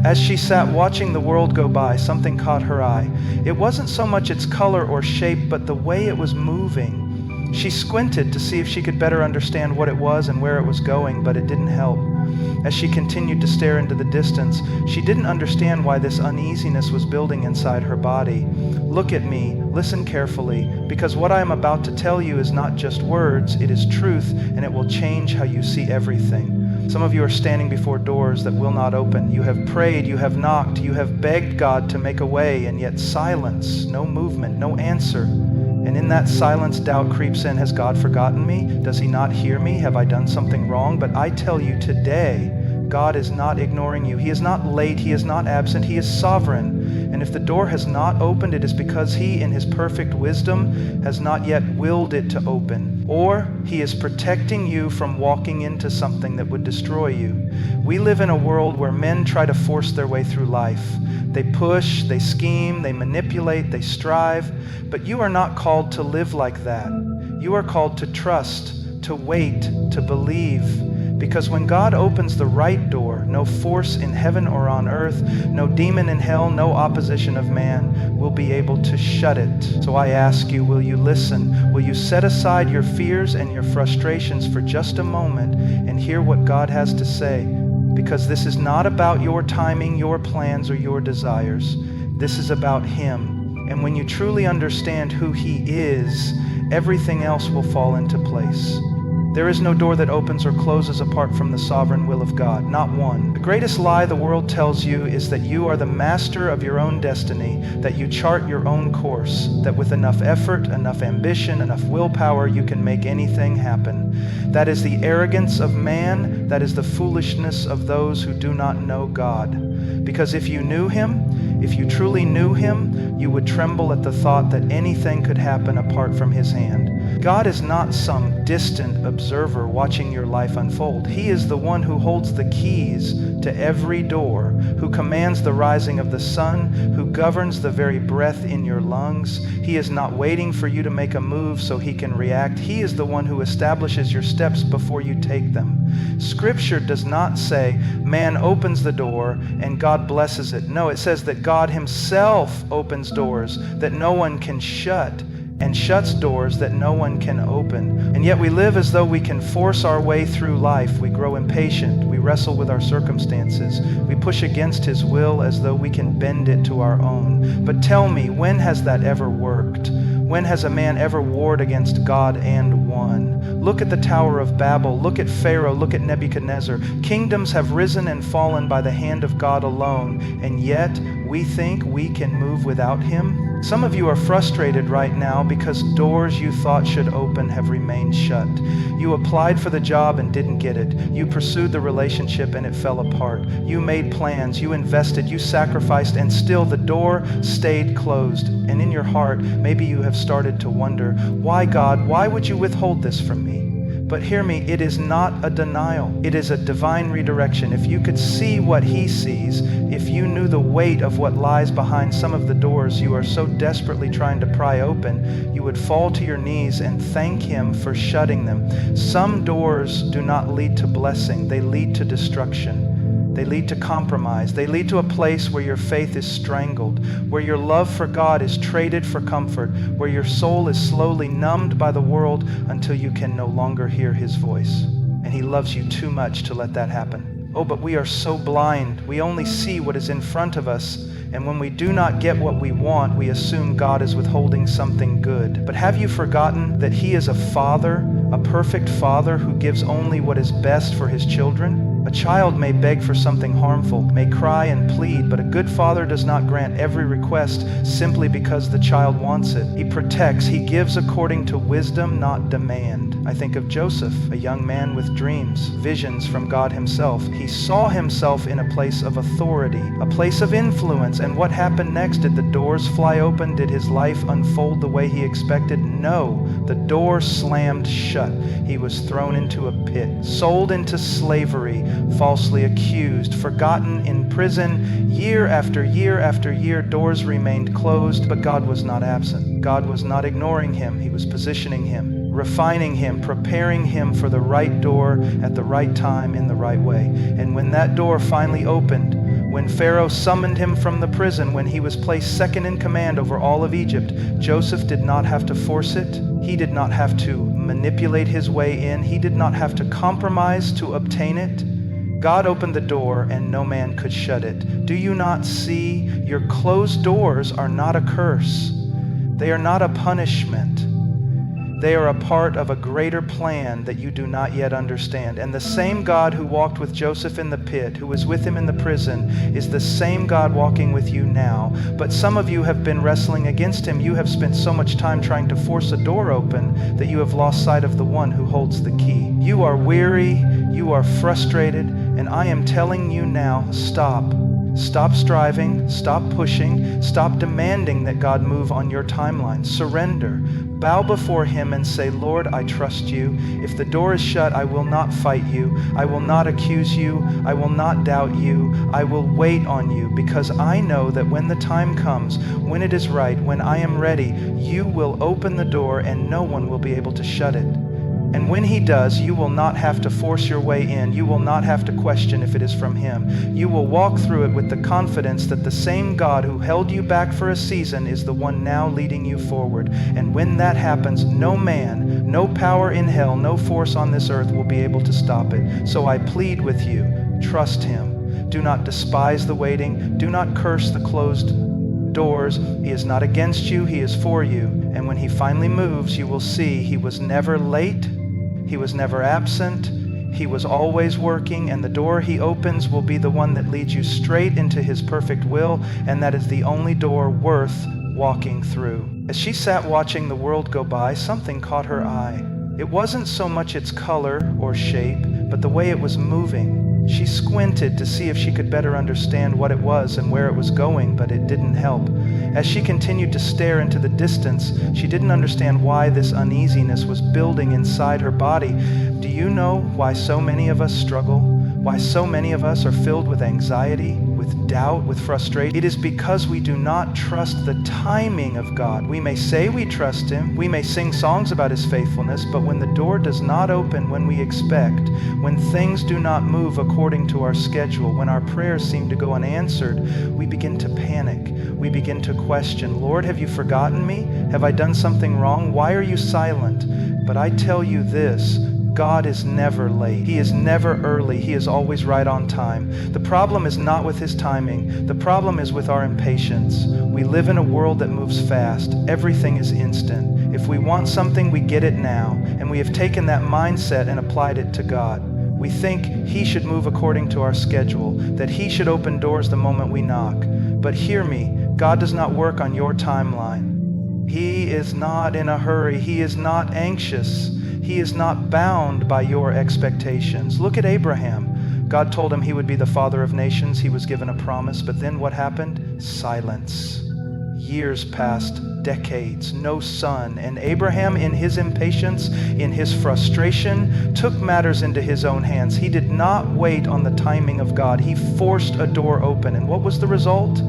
As she sat watching the world go by, something caught her eye. It wasn't so much its color or shape, but the way it was moving. She squinted to see if she could better understand what it was and where it was going, but it didn't help. As she continued to stare into the distance, she didn't understand why this uneasiness was building inside her body. Look at me, listen carefully, because what I am about to tell you is not just words, it is truth, and it will change how you see everything. Some of you are standing before doors that will not open. You have prayed, you have knocked, you have begged God to make a way, and yet silence, no movement, no answer. And in that silence, doubt creeps in. Has God forgotten me? Does he not hear me? Have I done something wrong? But I tell you today, God is not ignoring you. He is not late. He is not absent. He is sovereign. And if the door has not opened, it is because he, in his perfect wisdom, has not yet willed it to open. Or he is protecting you from walking into something that would destroy you. We live in a world where men try to force their way through life. They push, they scheme, they manipulate, they strive. But you are not called to live like that. You are called to trust, to wait, to believe. Because when God opens the right door, no force in heaven or on earth, no demon in hell, no opposition of man will be able to shut it. So I ask you, will you listen? Will you set aside your fears and your frustrations for just a moment and hear what God has to say? Because this is not about your timing, your plans, or your desires. This is about him. And when you truly understand who he is, everything else will fall into place. There is no door that opens or closes apart from the sovereign will of God, not one. The greatest lie the world tells you is that you are the master of your own destiny, that you chart your own course, that with enough effort, enough ambition, enough willpower, you can make anything happen. That is the arrogance of man, that is the foolishness of those who do not know God. Because if you knew him, if you truly knew him, you would tremble at the thought that anything could happen apart from his hand. God is not some distant observer watching your life unfold. He is the one who holds the keys to every door, who commands the rising of the sun, who governs the very breath in your lungs. He is not waiting for you to make a move so he can react. He is the one who establishes your steps before you take them. Scripture does not say man opens the door and God blesses it. No, it says that God himself opens doors that no one can shut, and shuts doors that no one can open. And yet we live as though we can force our way through life. We grow impatient. We wrestle with our circumstances. We push against his will as though we can bend it to our own. But tell me, when has that ever worked? When has a man ever warred against God and won? Look at the Tower of Babel. Look at Pharaoh. Look at Nebuchadnezzar. Kingdoms have risen and fallen by the hand of God alone, and yet we think we can move without him? Some of you are frustrated right now because doors you thought should open have remained shut. You applied for the job and didn't get it. You pursued the relationship and it fell apart. You made plans, you invested, you sacrificed, and still the door stayed closed. And in your heart, maybe you have started to wonder, why God, why would you withhold this from me? But hear me, it is not a denial. It is a divine redirection. If you could see what he sees, if you knew the weight of what lies behind some of the doors you are so desperately trying to pry open, you would fall to your knees and thank him for shutting them. Some doors do not lead to blessing. They lead to destruction. They lead to compromise. They lead to a place where your faith is strangled, where your love for God is traded for comfort, where your soul is slowly numbed by the world until you can no longer hear his voice. And he loves you too much to let that happen. Oh, but we are so blind. We only see what is in front of us. And when we do not get what we want, we assume God is withholding something good. But have you forgotten that he is a father, a perfect father who gives only what is best for his children? A child may beg for something harmful, may cry and plead, but a good father does not grant every request simply because the child wants it. He protects, he gives according to wisdom, not demand. I think of Joseph, a young man with dreams, visions from God himself. He saw himself in a place of authority, a place of influence, and what happened next? Did the doors fly open? Did his life unfold the way he expected? No, the door slammed shut. He was thrown into a pit, sold into slavery, falsely accused, forgotten in prison. Year after year after year, doors remained closed, but God was not absent. God was not ignoring him. He was positioning him, refining him, preparing him for the right door at the right time in the right way. And when that door finally opened, When Pharaoh summoned him from the prison, when he was placed second in command over all of Egypt, Joseph did not have to force it. He did not have to manipulate his way in. He did not have to compromise to obtain it. God opened the door and no man could shut it. Do you not see? Your closed doors are not a curse. They are not a punishment. They are a part of a greater plan that you do not yet understand. And the same God who walked with Joseph in the pit, who was with him in the prison, is the same God walking with you now. But some of you have been wrestling against him. You have spent so much time trying to force a door open that you have lost sight of the one who holds the key. You are weary, you are frustrated, and I am telling you now, stop. Stop striving, stop pushing, stop demanding that God move on your timeline. Surrender. Bow before him and say, Lord, I trust you. If the door is shut, I will not fight you. I will not accuse you. I will not doubt you. I will wait on you, because I know that when the time comes, when it is right, when I am ready, you will open the door and no one will be able to shut it. And when he does, you will not have to force your way in. You will not have to question if it is from him. You will walk through it with the confidence that the same God who held you back for a season is the one now leading you forward. And when that happens, no man, no power in hell, no force on this earth will be able to stop it. So I plead with you, trust him. Do not despise the waiting. Do not curse the closed doors. He is not against you, he is for you. And when he finally moves, you will see he was never late. He was never absent. He was always working, and the door he opens will be the one that leads you straight into his perfect will, and that is the only door worth walking through. As she sat watching the world go by, something caught her eye. It wasn't so much its color or shape, but the way it was moving. She squinted to see if she could better understand what it was and where it was going, but it didn't help. As she continued to stare into the distance, she didn't understand why this uneasiness was building inside her body. Do you know why so many of us struggle? Why so many of us are filled with anxiety, with doubt, with frustration? It is because we do not trust the timing of God. We may say we trust him, we may sing songs about his faithfulness, but when the door does not open when we expect, when things do not move according to our schedule, when our prayers seem to go unanswered, we begin to panic. We begin to question, Lord, have you forgotten me? Have I done something wrong? Why are you silent? But I tell you this, God is never late. He is never early. He is always right on time. The problem is not with his timing. The problem is with our impatience. We live in a world that moves fast. Everything is instant. If we want something, we get it now. And we have taken that mindset and applied it to God. We think he should move according to our schedule, that he should open doors the moment we knock. But hear me, God does not work on your timeline. He is not in a hurry. He is not anxious. He is not bound by your expectations. Look at Abraham. God told him he would be the father of nations. He was given a promise, but then what happened? Silence. Years passed, decades, no son. And Abraham, in his impatience, in his frustration, took matters into his own hands. He did not wait on the timing of God. He forced a door open. And what was the result?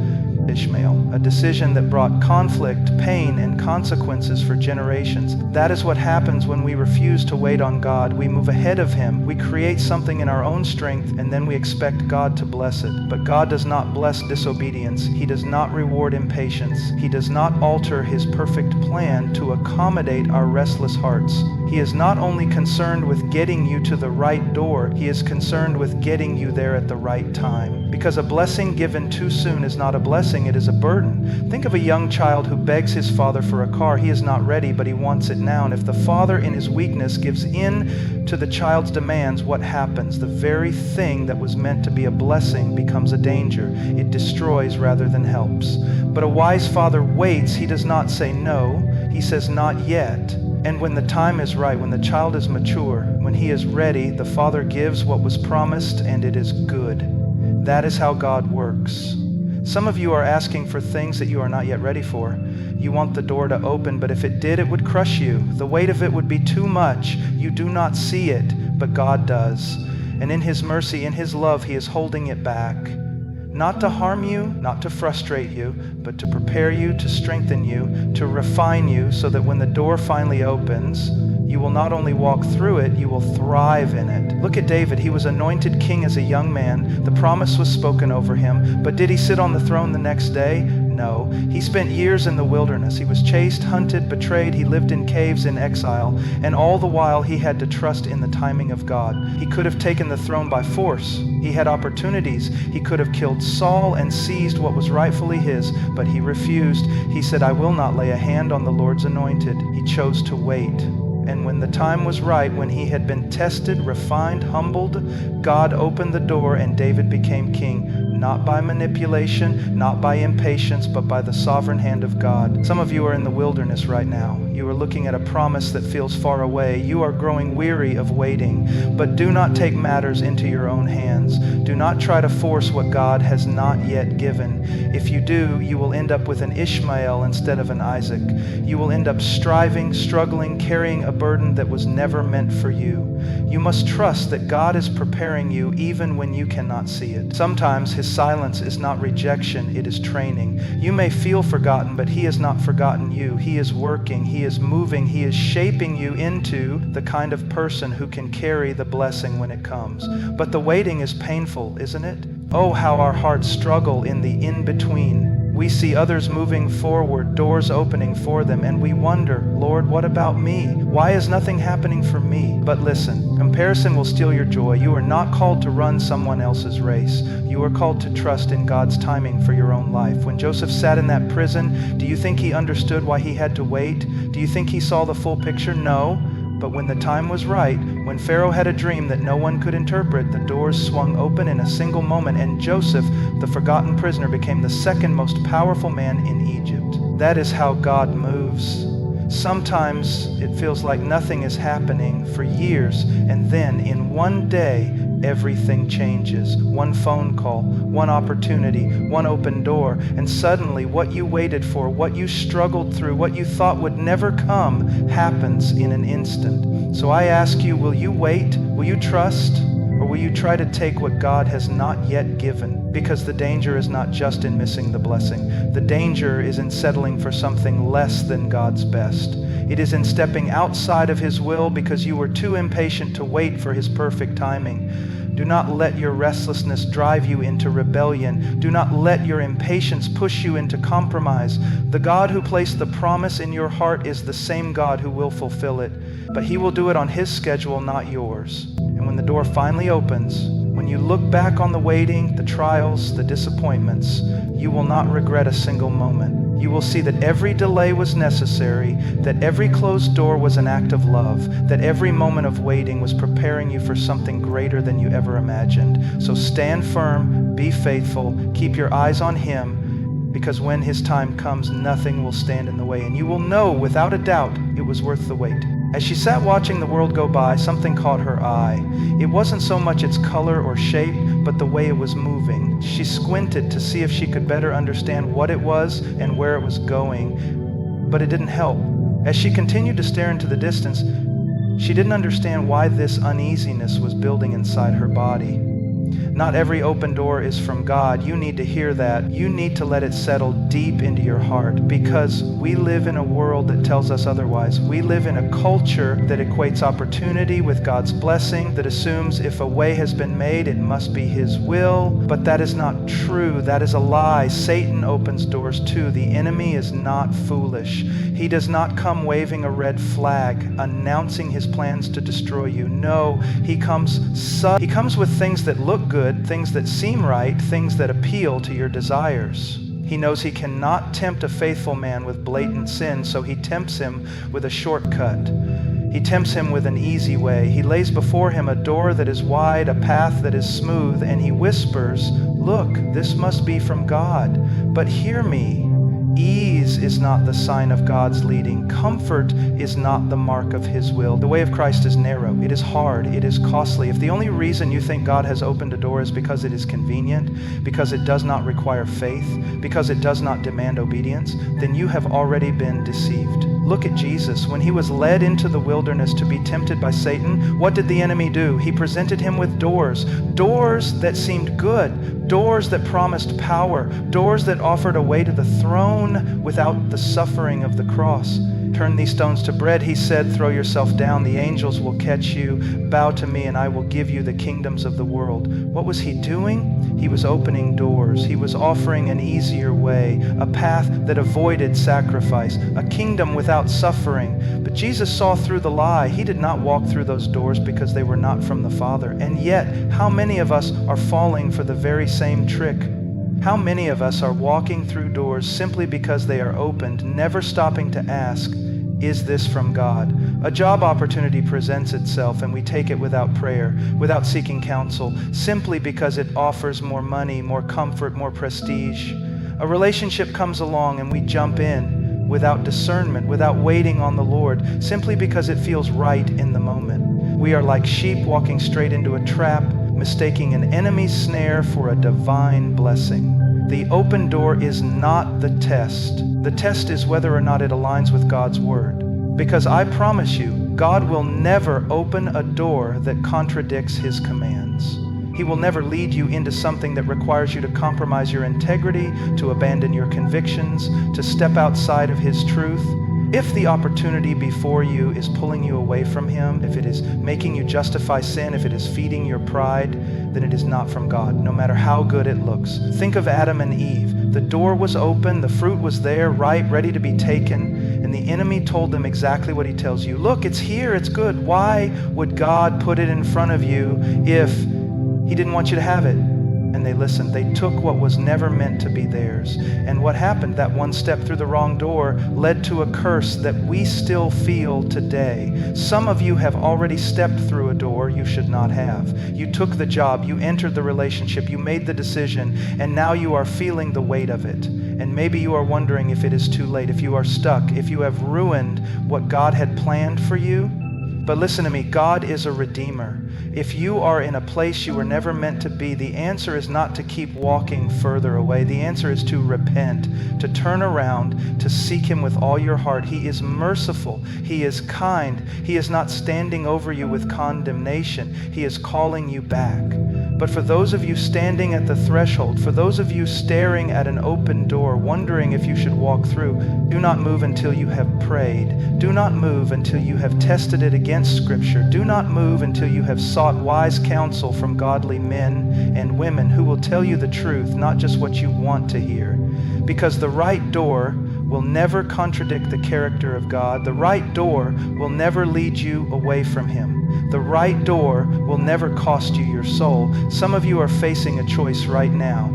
Ishmael, a decision that brought conflict, pain, and consequences for generations. That is what happens when we refuse to wait on God. We move ahead of him. We create something in our own strength, and then we expect God to bless it. But God does not bless disobedience. He does not reward impatience. He does not alter his perfect plan to accommodate our restless hearts. He is not only concerned with getting you to the right door, he is concerned with getting you there at the right time. Because a blessing given too soon is not a blessing, it is a burden. Think of a young child who begs his father for a car. He is not ready, but he wants it now. And if the father in his weakness gives in to the child's demands, what happens? The very thing that was meant to be a blessing becomes a danger. It destroys rather than helps. But a wise father waits. He does not say no. He says not yet. And when the time is right, when the child is mature, when he is ready, the father gives what was promised, and it is good. That is how God works. Some of you are asking for things that you are not yet ready for. You want the door to open, but if it did, it would crush you. The weight of it would be too much. You do not see it, but God does. And in his mercy, in his love, he is holding it back. Not to harm you, not to frustrate you, but to prepare you, to strengthen you, to refine you, so that when the door finally opens, You will not only walk through it, you will thrive in it. Look at David. He was anointed king as a young man. The promise was spoken over him. But did he sit on the throne the next day? No. He spent years in the wilderness. He was chased, hunted, betrayed. He lived in caves in exile. And all the while he had to trust in the timing of God. He could have taken the throne by force. He had opportunities. He could have killed Saul and seized what was rightfully his, but he refused. He said, "I will not lay a hand on the Lord's anointed." He chose to wait. And when the time was right, when he had been tested, refined, humbled, God opened the door and David became king, not by manipulation, not by impatience, but by the sovereign hand of God. Some of you are in the wilderness right now. You are looking at a promise that feels far away. You are growing weary of waiting. But do not take matters into your own hands. Do not try to force what God has not yet given. If you do, you will end up with an Ishmael instead of an Isaac. You will end up striving, struggling, carrying a burden that was never meant for you. You must trust that God is preparing you even when you cannot see it. Sometimes His silence is not rejection, it is training. You may feel forgotten, but He has not forgotten you. He is working, He is moving, He is shaping you into the kind of person who can carry the blessing when it comes. But the waiting is painful, isn't it? Oh, how our hearts struggle in the in-between. We see others moving forward, doors opening for them, and we wonder, Lord, what about me? Why is nothing happening for me? But listen, comparison will steal your joy. You are not called to run someone else's race. You are called to trust in God's timing for your own life. When Joseph sat in that prison, do you think he understood why he had to wait? Do you think he saw the full picture? No. But when the time was right, when Pharaoh had a dream that no one could interpret, the doors swung open in a single moment, and Joseph, the forgotten prisoner, became the second most powerful man in Egypt. That is how God moves. Sometimes it feels like nothing is happening for years, and then in one day, everything changes. One phone call, one opportunity, one open door, and suddenly what you waited for, what you struggled through, what you thought would never come, happens in an instant. So I ask you, will you wait? Will you trust? Or will you try to take what God has not yet given? Because the danger is not just in missing the blessing. The danger is in settling for something less than God's best. It is in stepping outside of His will because you were too impatient to wait for His perfect timing. Do not let your restlessness drive you into rebellion. Do not let your impatience push you into compromise. The God who placed the promise in your heart is the same God who will fulfill it, but He will do it on His schedule, not yours. And when the door finally opens, when you look back on the waiting, the trials, the disappointments, you will not regret a single moment. You will see that every delay was necessary, that every closed door was an act of love, that every moment of waiting was preparing you for something greater than you ever imagined. So stand firm, be faithful, keep your eyes on Him, because when His time comes, nothing will stand in the way, and you will know without a doubt it was worth the wait. As she sat watching the world go by, something caught her eye. It wasn't so much its color or shape, but the way it was moving. She squinted to see if she could better understand what it was and where it was going, but it didn't help. As she continued to stare into the distance, she didn't understand why this uneasiness was building inside her body. Not every open door is from God. You need to hear that. You need to let it settle deep into your heart, because we live in a world that tells us otherwise. We live in a culture that equates opportunity with God's blessing, that assumes if a way has been made, it must be His will. But that is not true. That is a lie. Satan opens doors too. The enemy is not foolish. He does not come waving a red flag, announcing his plans to destroy you. No, he comes with things that look good, things that seem right, things that appeal to your desires. He knows he cannot tempt a faithful man with blatant sin, so he tempts him with a shortcut. He tempts him with an easy way. He lays before him a door that is wide, a path that is smooth, and he whispers, "Look, this must be from God. But hear me. Ease is not the sign of God's leading. Comfort is not the mark of His will." The way of Christ is narrow. It is hard. It is costly. If the only reason you think God has opened a door is because it is convenient, because it does not require faith, because it does not demand obedience, then you have already been deceived. Look at Jesus. When He was led into the wilderness to be tempted by Satan, what did the enemy do? He presented Him with doors that seemed good, doors that promised power, doors that offered a way to the throne without the suffering of the cross. Turn these stones to bread, he said. Throw yourself down. The angels will catch you. Bow to me, and I will give you the kingdoms of the world. What was he doing? He was opening doors. He was offering an easier way, a path that avoided sacrifice, a kingdom without suffering. But Jesus saw through the lie. He did not walk through those doors because they were not from the Father. And yet, how many of us are falling for the very same trick? How many of us are walking through doors simply because they are opened, never stopping to ask, is this from God? A job opportunity presents itself and we take it without prayer, without seeking counsel, simply because it offers more money, more comfort, more prestige. A relationship comes along and we jump in without discernment, without waiting on the Lord, simply because it feels right in the moment. We are like sheep walking straight into a trap, mistaking an enemy's snare for a divine blessing. The open door is not the test. The test is whether or not it aligns with God's word. Because I promise you, God will never open a door that contradicts his commands. He will never lead you into something that requires you to compromise your integrity, to abandon your convictions, to step outside of his truth. If the opportunity before you is pulling you away from him, if it is making you justify sin, if it is feeding your pride, then it is not from God, no matter how good it looks. Think of Adam and Eve. The door was open, the fruit was there, ripe, ready to be taken, and the enemy told them exactly what he tells you. Look, it's here, it's good. Why would God put it in front of you if he didn't want you to have it? And they listened. They took what was never meant to be theirs. And what happened? That one step through the wrong door led to a curse that we still feel today. Some of you have already stepped through a door you should not have. You took the job, you entered the relationship, you made the decision, and now you are feeling the weight of it. And maybe you are wondering if it is too late, if you are stuck, if you have ruined what God had planned for you. But listen to me, God is a redeemer. If you are in a place you were never meant to be, the answer is not to keep walking further away. The answer is to repent, to turn around, to seek him with all your heart. He is merciful. He is kind. He is not standing over you with condemnation. He is calling you back. But for those of you standing at the threshold, for those of you staring at an open door, wondering if you should walk through, do not move until you have prayed. Do not move until you have tested it against Scripture. Do not move until you have sought wise counsel from godly men and women who will tell you the truth, not just what you want to hear. Because the right door will never contradict the character of God. The right door will never lead you away from him. The right door will never cost you your soul. Some of you are facing a choice right now.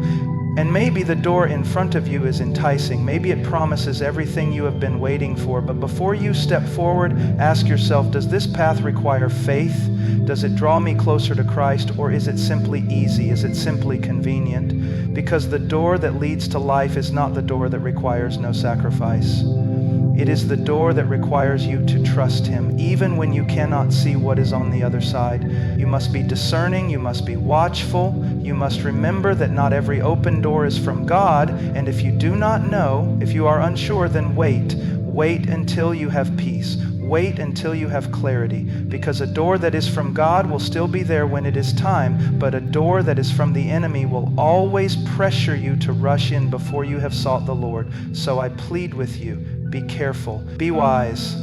And maybe the door in front of you is enticing. Maybe it promises everything you have been waiting for. But before you step forward, ask yourself, does this path require faith? Does it draw me closer to Christ? Or is it simply easy? Is it simply convenient? Because the door that leads to life is not the door that requires no sacrifice. It is the door that requires you to trust him, even when you cannot see what is on the other side. You must be discerning, you must be watchful, you must remember that not every open door is from God, and if you do not know, if you are unsure, then wait. Wait until you have peace. Wait until you have clarity, because a door that is from God will still be there when it is time, but a door that is from the enemy will always pressure you to rush in before you have sought the Lord. So I plead with you, be careful, be wise.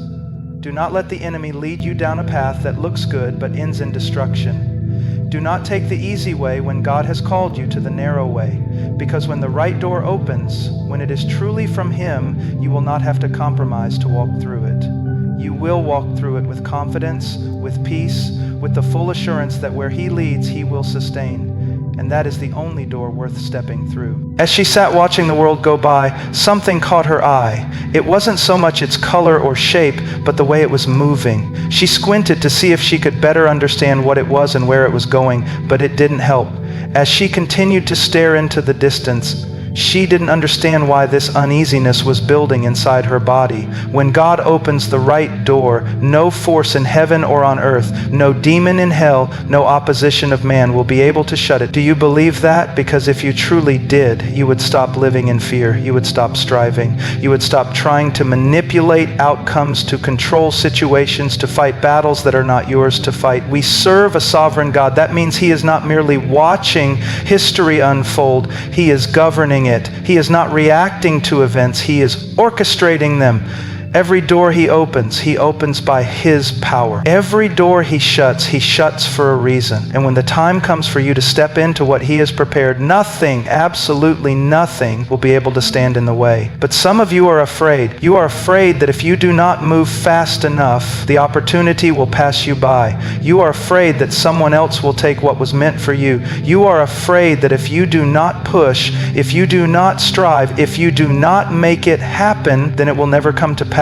Do not let the enemy lead you down a path that looks good but ends in destruction. Do not take the easy way when God has called you to the narrow way, because when the right door opens, when it is truly from him, you will not have to compromise to walk through it. You will walk through it with confidence, with peace, with the full assurance that where he leads, he will sustain. And that is the only door worth stepping through. As she sat watching the world go by, something caught her eye. It wasn't so much its color or shape, but the way it was moving. She squinted to see if she could better understand what it was and where it was going, but it didn't help. As she continued to stare into the distance, she didn't understand why this uneasiness was building inside her body. When God opens the right door, no force in heaven or on earth, no demon in hell, no opposition of man will be able to shut it. Do you believe that? Because if you truly did, you would stop living in fear. You would stop striving. You would stop trying to manipulate outcomes, to control situations, to fight battles that are not yours to fight. We serve a sovereign God. That means he is not merely watching history unfold. He is governing it. He is not reacting to events. He is orchestrating them. Every door he opens by his power. Every door he shuts for a reason. And when the time comes for you to step into what he has prepared, nothing, absolutely nothing, will be able to stand in the way. But some of you are afraid. You are afraid that if you do not move fast enough, the opportunity will pass you by. You are afraid that someone else will take what was meant for you. You are afraid that if you do not push, if you do not strive, if you do not make it happen, then it will never come to pass.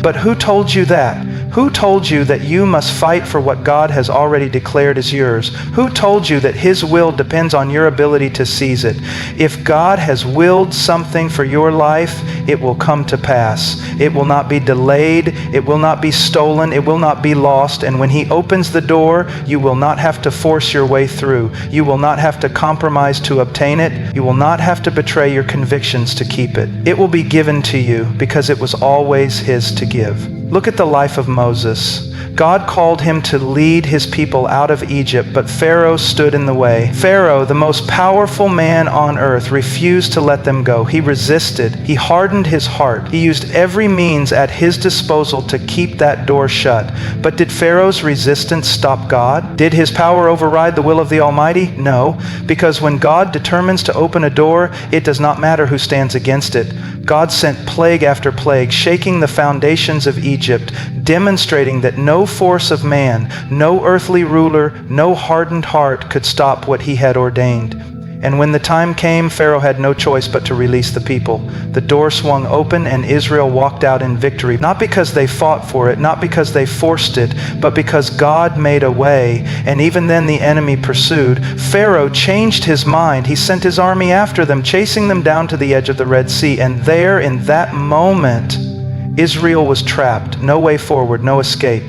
But who told you that? Who told you that you must fight for what God has already declared as yours? Who told you that his will depends on your ability to seize it? If God has willed something for your life, it will come to pass. It will not be delayed. It will not be stolen. It will not be lost. And when he opens the door, you will not have to force your way through. You will not have to compromise to obtain it. You will not have to betray your convictions to keep it. It will be given to you because it was always his to give. Look at the life of Moses. God called him to lead his people out of Egypt, but Pharaoh stood in the way. Pharaoh, the most powerful man on earth, refused to let them go. He resisted. He hardened his heart. He used every means at his disposal to keep that door shut. But did Pharaoh's resistance stop God? Did his power override the will of the Almighty? No, because when God determines to open a door, it does not matter who stands against it. God sent plague after plague, shaking the foundations of Egypt, demonstrating that no force of man, no earthly ruler, no hardened heart could stop what he had ordained. And when the time came, Pharaoh had no choice but to release the people. The door swung open and Israel walked out in victory, not because they fought for it, not because they forced it, but because God made a way. And even then the enemy pursued. Pharaoh changed his mind. He sent his army after them, chasing them down to the edge of the Red Sea. And there, in that moment, Israel was trapped. No way forward, no escape.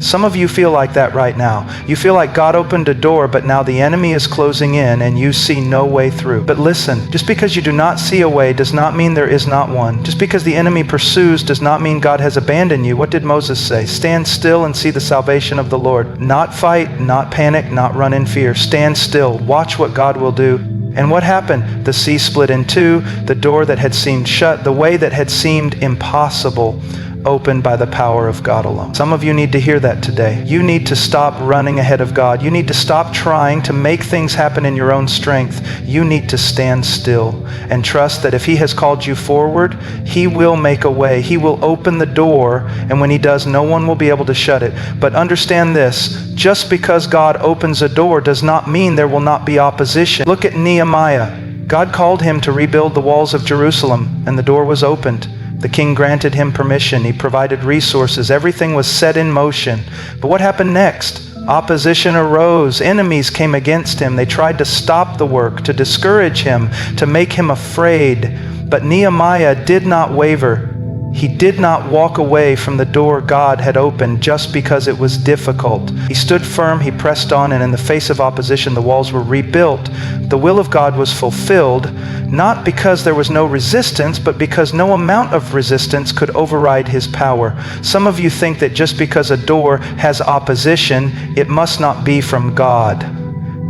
Some of you feel like that right now. You feel like God opened a door, but now the enemy is closing in and you see no way through. But listen, just because you do not see a way does not mean there is not one. Just because the enemy pursues does not mean God has abandoned you. What did Moses say? Stand still and see the salvation of the Lord. Not fight, not panic, not run in fear. Stand still. Watch what God will do. And what happened? The sea split in two. The door that had seemed shut, the way that had seemed impossible, opened by the power of God alone. Some of you need to hear that today. You need to stop running ahead of God. You need to stop trying to make things happen in your own strength. You need to stand still and trust that if he has called you forward, he will make a way. He will open the door, and when he does, no one will be able to shut it. But understand this, just because God opens a door does not mean there will not be opposition. Look at Nehemiah. God called him to rebuild the walls of Jerusalem, and the door was opened. The king granted him permission. He provided resources. Everything was set in motion. But what happened next? Opposition arose. Enemies came against him. They tried to stop the work, to discourage him, to make him afraid. But Nehemiah did not waver. He did not walk away from the door God had opened just because it was difficult. He stood firm, he pressed on, and in the face of opposition, the walls were rebuilt. The will of God was fulfilled, not because there was no resistance, but because no amount of resistance could override his power. Some of you think that just because a door has opposition, it must not be from God.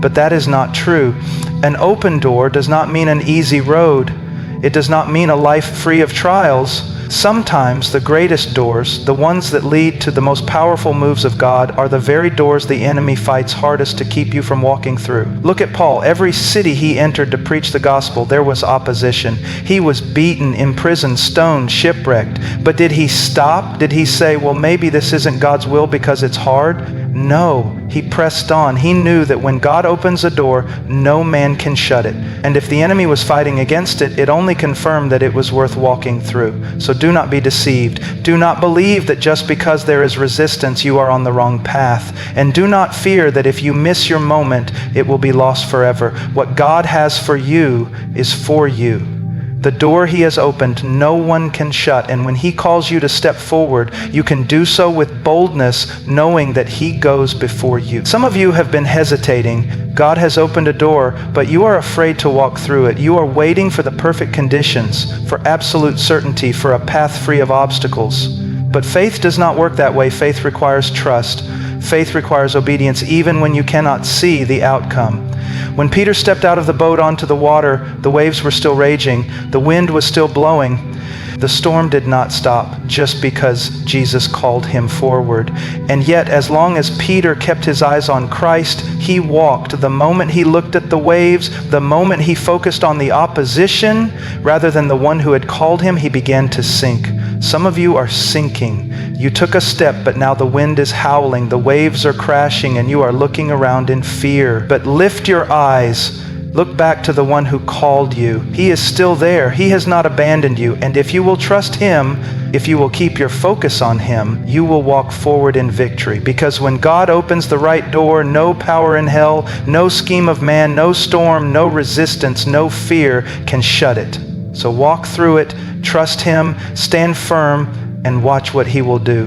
But that is not true. An open door does not mean an easy road. It does not mean a life free of trials. Sometimes the greatest doors, the ones that lead to the most powerful moves of God, are the very doors the enemy fights hardest to keep you from walking through. Look at Paul. Every city he entered to preach the gospel, there was opposition. He was beaten, imprisoned, stoned, shipwrecked. But did he stop? Did he say, well, maybe this isn't God's will because it's hard? No, he pressed on. He knew that when God opens a door, no man can shut it. And if the enemy was fighting against it, it only confirmed that it was worth walking through. So do not be deceived. Do not believe that just because there is resistance, you are on the wrong path. And do not fear that if you miss your moment, it will be lost forever. What God has for you is for you. The door he has opened, no one can shut. And when he calls you to step forward, you can do so with boldness, knowing that he goes before you. Some of you have been hesitating. God has opened a door, but you are afraid to walk through it. You are waiting for the perfect conditions, for absolute certainty, for a path free of obstacles. But faith does not work that way. Faith requires trust. Faith requires obedience, even when you cannot see the outcome. When Peter stepped out of the boat onto the water, the waves were still raging. The wind was still blowing. The storm did not stop just because Jesus called him forward. And yet, as long as Peter kept his eyes on Christ, he walked. The moment he looked at the waves, the moment he focused on the opposition rather than the one who had called him, he began to sink. Some of you are sinking. You took a step, but now the wind is howling, the waves are crashing, and you are looking around in fear. But lift your eyes. Look back to the one who called you. He is still there. He has not abandoned you. And if you will trust him, if you will keep your focus on him, you will walk forward in victory. Because when God opens the right door, no power in hell, no scheme of man, no storm, no resistance, no fear can shut it. So walk through it, trust him, stand firm, and watch what he will do.